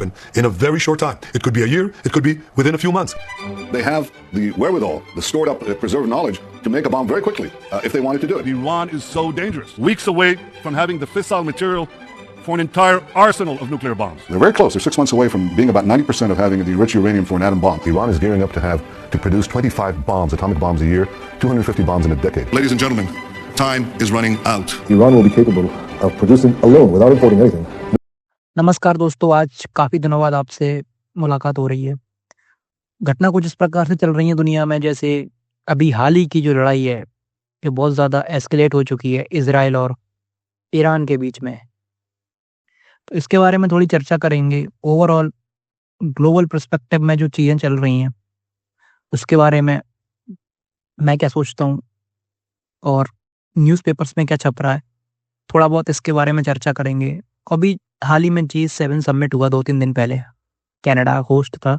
in a very short time. It could be a year, it could be within a few months. They have the wherewithal, the stored up, preserved knowledge to make a bomb very quickly if they wanted to do it. Iran is so dangerous. Weeks away from having the fissile material for an entire arsenal of nuclear bombs. They're very close. They're 6 months away from being about 90% of having the enriched uranium for an atom bomb. Iran is gearing up to produce 25 bombs, atomic bombs a year, 250 bombs in a decade. Ladies and gentlemen, time is running out. Iran will be capable of producing alone without importing anything. नमस्कार दोस्तों, आज काफ़ी दिनों बाद आपसे मुलाकात हो रही है। घटना कुछ इस प्रकार से चल रही है दुनिया में, जैसे अभी हाल ही की जो लड़ाई है ये बहुत ज़्यादा एस्केलेट हो चुकी है इज़राइल और ईरान के बीच में। तो इसके बारे में थोड़ी चर्चा करेंगे। ओवरऑल ग्लोबल पर्सपेक्टिव में जो चीज़ें चल रही हैं उसके बारे में मैं क्या सोचता हूँ और न्यूज़पेपर्स में क्या छप रहा है, थोड़ा बहुत इसके बारे में चर्चा करेंगे। अभी हाल ही में G7 समिट हुआ 2-3 दिन पहले, कनाडा होस्ट था,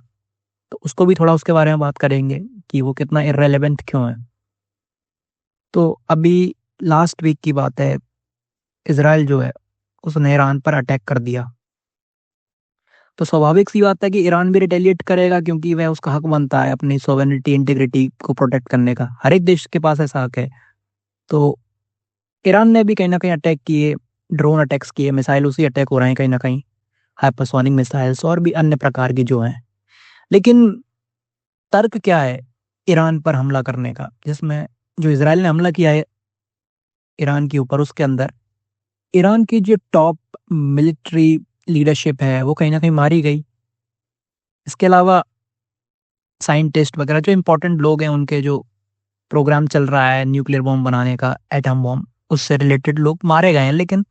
तो उसको भी थोड़ा उसके बारे में बात करेंगे कि वो कितना इर्रेलेवेंट क्यों है। तो अभी लास्ट वीक की बात है, इज़राइल जो है उसने ईरान पर अटैक कर दिया। तो स्वाभाविक सी बात है कि ईरान भी रिटेलिएट करेगा, क्योंकि वह उसका हक बनता है अपनी सॉवरेनिटी इंटीग्रिटी को प्रोटेक्ट करने का। हर एक देश के पास ऐसा हक है। तो ईरान ने भी कहीं ना कहीं अटैक किए, ड्रोन अटैक्स किए, मिसाइल उसी अटैक हो रहे हैं कहीं ना कहीं, हाइपरसोनिक मिसाइल्स और भी अन्य प्रकार की जो हैं। लेकिन तर्क क्या है ईरान पर हमला करने का, जिसमें जो इजराइल ने हमला किया है ईरान के ऊपर, उसके अंदर ईरान की जो टॉप मिलिट्री लीडरशिप है वो कहीं ना कहीं मारी गई। इसके अलावा साइंटिस्ट वगैरह जो इम्पोर्टेंट लोग हैं, उनके जो प्रोग्राम चल रहा है न्यूक्लियर बॉम्ब बनाने का, एटम बॉम्ब, उससे रिलेटेड लोग मारे गए हैं। लेकिन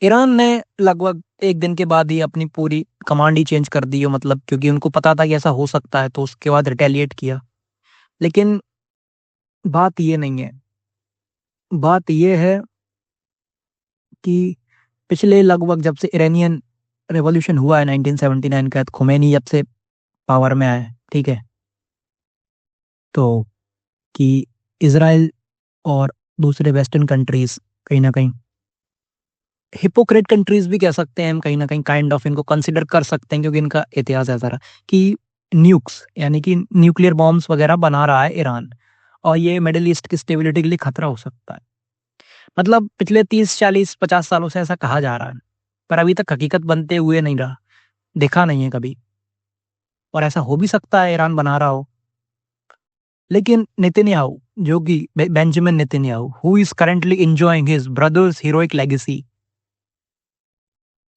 ईरान ने लगभग एक दिन के बाद ही अपनी पूरी कमांड ही चेंज कर दी, मतलब क्योंकि उनको पता था कि ऐसा हो सकता है, तो उसके बाद रिटेलिएट किया। लेकिन बात ये नहीं है, बात ये है कि पिछले लगभग जब से इरानियन रेवोल्यूशन हुआ है 1979 का, खुमैनी जब से पावर में आए, ठीक है, तो कि इजराइल और दूसरे वेस्टर्न कंट्रीज कहीं ना कहीं हिपोक्रेट कंट्रीज भी कह सकते हैं हम, कहीं ना कहीं काइंड ऑफ इनको कंसिडर कर सकते हैं, क्योंकि इनका इतिहास ऐसा रहा कि न्यूक्स यानी कि न्यूक्लियर बॉम्ब्स वगैरह बना रहा है ईरान, और ये मिडिल ईस्ट की स्टेबिलिटी के लिए खतरा हो सकता है। मतलब पिछले 30-40-50 सालों से ऐसा कहा जा रहा है, पर अभी तक हकीकत बनते हुए नहीं रहा, देखा नहीं है कभी। और ऐसा हो भी सकता है ईरान बना रहा हो। लेकिन नेतन्याहू, जो कि Benjamin Netanyahu, who is currently enjoying his brothers heroic legacy,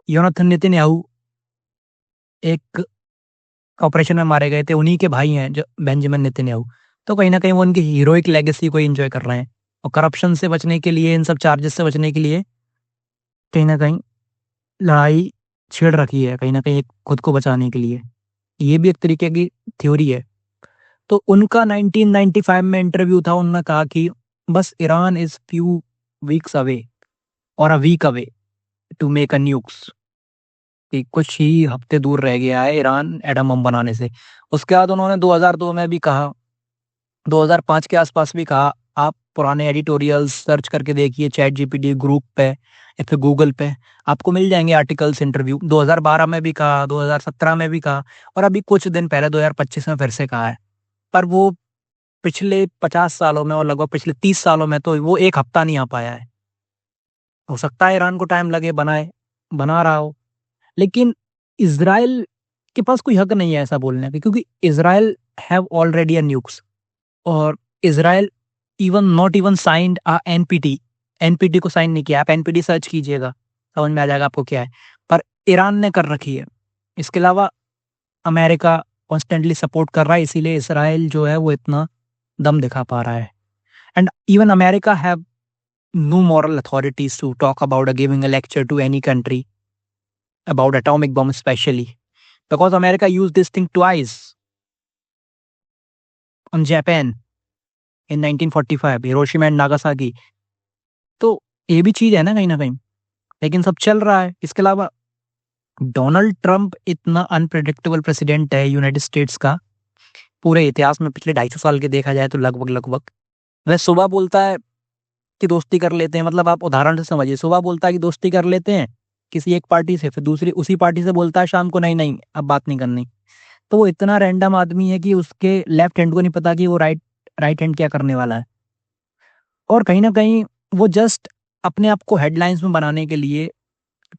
Yonatan Netanyahu एक ऑपरेशन में मारे गए थे, उन्हीं के भाई हैं जो बेंजामिन नेतन्याहू। तो कहीं ना कहीं वो उनकी हीरोइक लेगेसी को एंजॉय कर रहे हैं, और करप्शन से बचने के लिए, इन सब चार्जेस से बचने के लिए कहीं ना कहीं लड़ाई छेड़ रखी है, कहीं ना कहीं खुद को बचाने के लिए। ये भी एक तरीके की थ्योरी है। तो उनका 1995 में इंटरव्यू था, उन्होंने कहा कि बस Iran is few weeks away और a week away to make a nukes, कि कुछ ही हफ्ते दूर रह गया है ईरान एटम बम बनाने से। उसके बाद उन्होंने 2002 में भी कहा, 2005 के आसपास भी कहा, आप पुराने एडिटोरियल्स सर्च करके देखिए ChatGPT ग्रुप पे या फिर गूगल पे, आपको मिल जाएंगे आर्टिकल्स, इंटरव्यू। 2012 में भी कहा, 2017 में भी कहा, और अभी कुछ दिन पहले 2025 में फिर से कहा है। पर वो पिछले 50 सालों में और लगभग पिछले 30 सालों में तो वो एक हफ्ता नहीं आ पाया है। हो सकता है ईरान को टाइम लगे, बना रहा हो, लेकिन इजराइल के पास कोई हक नहीं है ऐसा बोलने का, क्योंकि Israel have already a nukes, और Israel not even signed a NPT को साइन नहीं किया। आप एनपीटी सर्च कीजिएगा, समझ में आ जाएगा आपको क्या है, पर ईरान ने कर रखी है। इसके अलावा अमेरिका कॉन्स्टेंटली सपोर्ट कर रहा है, इसीलिए इजराइल जो है वो इतना दम दिखा पा रहा है। And even America have no moral authorities to talk about giving a lecture to any country about atomic bomb, especially because America used this thing twice on Japan in 1945, Hiroshima and Nagasaki। तो ये भी चीज है ना कहीं ना कहीं, लेकिन सब चल रहा है। इसके अलावा डोनाल्ड ट्रंप इतना अनप्रेडिक्टेबल प्रेसिडेंट है यूनाइटेड स्टेट्स का, पूरे इतिहास में पिछले 250 साल के देखा जाए तो लगभग वह सुबह बोलता है कि दोस्ती कर लेते हैं, मतलब आप उदाहरण से समझिए, सुबह बोलता है कि दोस्ती कर लेते हैं, किसी एक पार्टी से, फिर दूसरी उसी पार्टी से बोलता है शाम को नहीं नहीं अब बात नहीं करनी। तो वो इतना रैंडम आदमी है कि उसके लेफ्ट हैंड को नहीं पता कि वो राइट हैंड क्या करने वाला है। और कहीं ना कहीं वो जस्ट अपने आप को हेडलाइंस में बनाने के लिए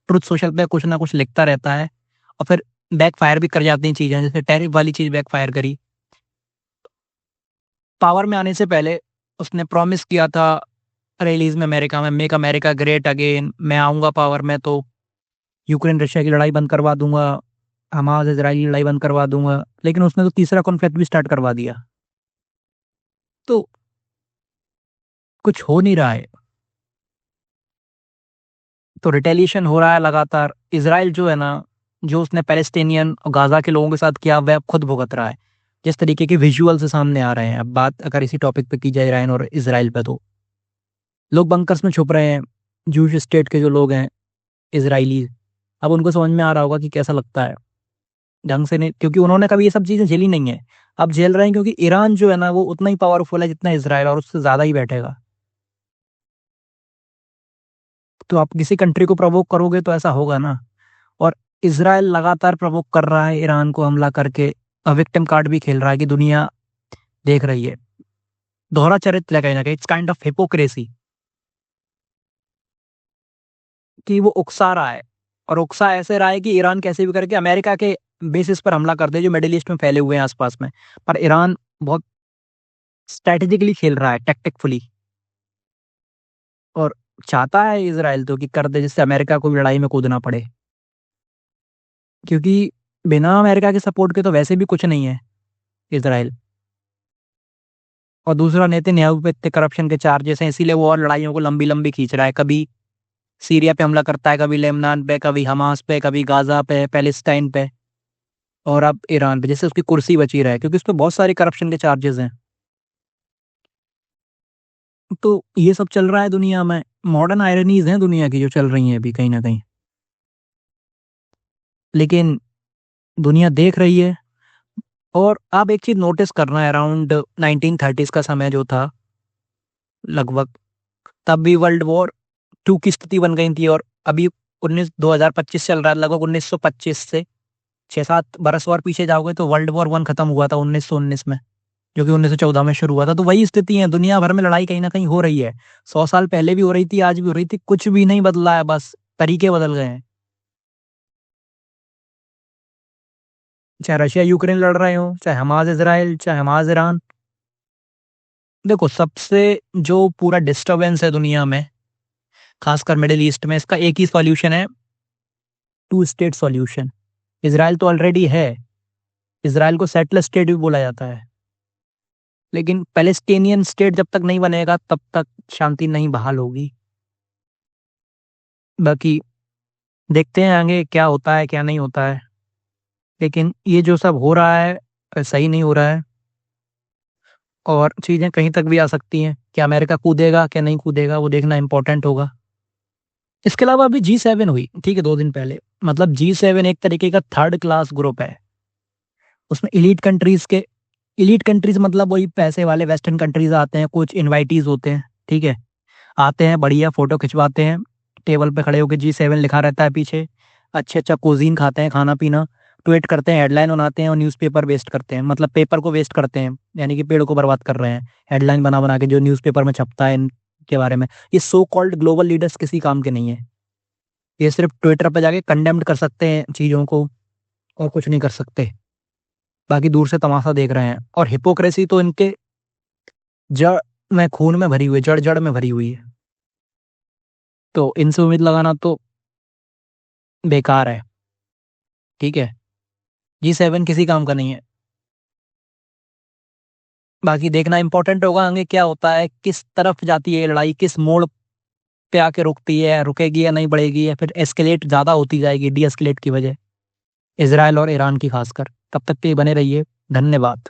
ट्रुथ सोशल पे कुछ ना कुछ लिखता रहता है, और फिर बैक फायर भी कर जाती हैं चीजें, जैसे टैरिफ वाली चीज बैक फायर करी। पावर में आने से पहले उसने प्रॉमिस किया था रिलीज में अमेरिका में, मेक अमेरिका ग्रेट अगेन, मैं आऊंगा पावर में तो यूक्रेन रशिया की लड़ाई बंद करवा दूंगा, हमास इजराइल की लड़ाई बंद करवा दूंगा। लेकिन उसने तो तीसरा कॉन्फ्लिक्ट भी स्टार्ट करवा दिया। तो कुछ हो नहीं रहा है, तो रिटेलिएशन हो रहा है लगातार। इजराइल जो है ना, जो उसने पैलेस्टीनियन और गाजा के लोगों के साथ किया वह अब खुद भुगत रहा है। जिस तरीके के विजुअल से सामने आ रहे हैं, अब बात अगर इसी टॉपिक पे की जाए ईरान और इजराइल पे, तो लोग बंकर्स में छुप रहे हैं, जूश स्टेट के जो लोग हैं इजरायली। अब उनको समझ में आ रहा होगा कि कैसा लगता है, ढंग से नहीं, क्योंकि उन्होंने कभी ये सब चीजें झेली नहीं है। अब झेल रहे हैं क्योंकि ईरान जो है ना वो उतना ही पावरफुल है जितना इजराइल, और उससे ज्यादा ही बैठेगा। तो आप किसी कंट्री को प्रवोक करोगे तो ऐसा होगा ना। और इजराइल लगातार प्रवोक कर रहा है ईरान को हमला करके, विक्टिम कार्ड भी खेल रहा है कि दुनिया देख रही है। दोहरा चरित्र है कहीं ना कहीं, इट्स काइंड ऑफ हिपोक्रेसी, कि वो उकसा रहा है, और उकसा ऐसे रहा है कि ईरान कैसे भी करके अमेरिका के बेसिस पर हमला कर दे जो मिडिल ईस्ट में फैले हुए हैं आसपास में। पर ईरान बहुत स्ट्रेटेजिकली खेल रहा है, टैक्टिकफुली, और चाहता है इजराइल तो कि कर दे जिससे अमेरिका को भी लड़ाई में कूदना पड़े, क्योंकि बिना अमेरिका के सपोर्ट के तो वैसे भी कुछ नहीं है इजराइल। और दूसरा, नेतन्याहू पे इतने करप्शन के चार्जेस हैं, इसीलिए वो और लड़ाइयों को लंबी लंबी खींच रहा है। कभी सीरिया पे हमला करता है, कभी लेबनान पे, कभी हमास पे, कभी गाजा पे, पैलेस्टाइन पे, और अब ईरान पे, जैसे उसकी कुर्सी बची रहे, क्योंकि उस पर बहुत सारे करप्शन के चार्जेस हैं। तो ये सब चल रहा है दुनिया में, मॉडर्न आयरनीज हैं दुनिया की जो चल रही हैं अभी कहीं ना कहीं, लेकिन दुनिया देख रही है। और आप एक चीज नोटिस करना है, अराउंड 1930s का समय जो था लगभग, तब भी वर्ल्ड वॉर 2 की स्थिति बन गई थी। और अभी 2025 चल रहा है, लगभग 1925 से 6-7 बरस और पीछे जाओगे तो वर्ल्ड वॉर 1 खत्म हुआ था 1919 में, जो कि 1914 में शुरू हुआ था। तो वही स्थिति है, दुनिया भर में लड़ाई कहीं ना कहीं हो रही है। 100 साल पहले भी हो रही थी, आज भी हो रही थी, कुछ भी नहीं बदला है, बस तरीके बदल गए हैं। चाहे रशिया यूक्रेन लड़ रहे हो, चाहे हमास इजराइल, चाहे हमास ईरान। देखो, सबसे जो पूरा डिस्टरबेंस है दुनिया में, खासकर मिडिल ईस्ट में, इसका एक ही सॉल्यूशन है, 2 स्टेट सॉल्यूशन। इजराइल तो ऑलरेडी है, इजराइल को सेटलर स्टेट भी बोला जाता है, लेकिन पैलेस्टीनियन स्टेट जब तक नहीं बनेगा तब तक शांति नहीं बहाल होगी। बाकी देखते हैं आगे क्या होता है क्या नहीं होता है, लेकिन ये जो सब हो रहा है सही नहीं हो रहा है, और चीजें कहीं तक भी आ सकती हैं। क्या अमेरिका कूदेगा क्या नहीं कूदेगा, वो देखना इंपॉर्टेंट होगा। इसके अलावा अभी G7 हुई, ठीक है, 2 दिन पहले। मतलब G7 एक तरीके का थर्ड क्लास ग्रुप है। उसमें इलीट कंट्रीज मतलब वही पैसे वाले वेस्टर्न कंट्रीज आते हैं, कुछ इनवाइटीज होते हैं, ठीक है, आते हैं, बढ़िया फोटो खिंचवाते हैं, टेबल पे खड़े होकर G7 लिखा रहता है पीछे, अच्छा कुजीन खाते हैं, खाना पीना, ट्वीट करते हैं, हेडलाइन बनाते हैं, और न्यूज़पेपर वेस्ट करते हैं, मतलब पेपर को वेस्ट करते हैं, यानी कि पेड़ को बर्बाद कर रहे हैं, हेडलाइन बना बना के जो न्यूज़पेपर में छपता है इनके बारे में। ये सो कॉल्ड ग्लोबल लीडर्स किसी काम के नहीं है, ये सिर्फ ट्विटर पर जाके कंडेम्ड कर सकते हैं चीज़ों को, और कुछ नहीं कर सकते, बाकी दूर से तमाशा देख रहे हैं। और हिपोक्रेसी तो इनके जड़ में, खून में भरी हुई है, जड़ जड़ में भरी हुई है। तो इनसे उम्मीद लगाना तो बेकार है, ठीक है। G7 किसी काम का नहीं है। बाकी देखना इंपॉर्टेंट होगा आगे क्या होता है, किस तरफ जाती है ये लड़ाई, किस मोड़ पे आके रुकती है, रुकेगी या नहीं बढ़ेगी, या फिर एस्केलेट ज्यादा होती जाएगी डी एस्केलेट की वजह, इजराइल और ईरान की खासकर। तब तक के लिए बने रहिए, धन्यवाद।